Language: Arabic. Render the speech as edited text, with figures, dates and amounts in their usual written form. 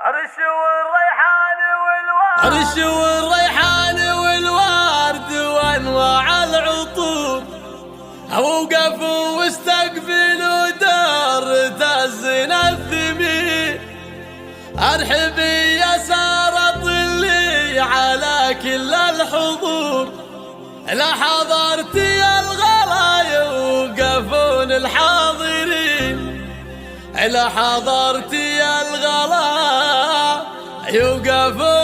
عرش والريحان والورد وانواع العطور اوقفوا واستقبلوا دارة الزنا الثمين. ارحبي يا سارة طلي على كل الحضور، لا حضرتي الغلا يوقفون الحاضرين، لا حضرتي الغلا يوقفون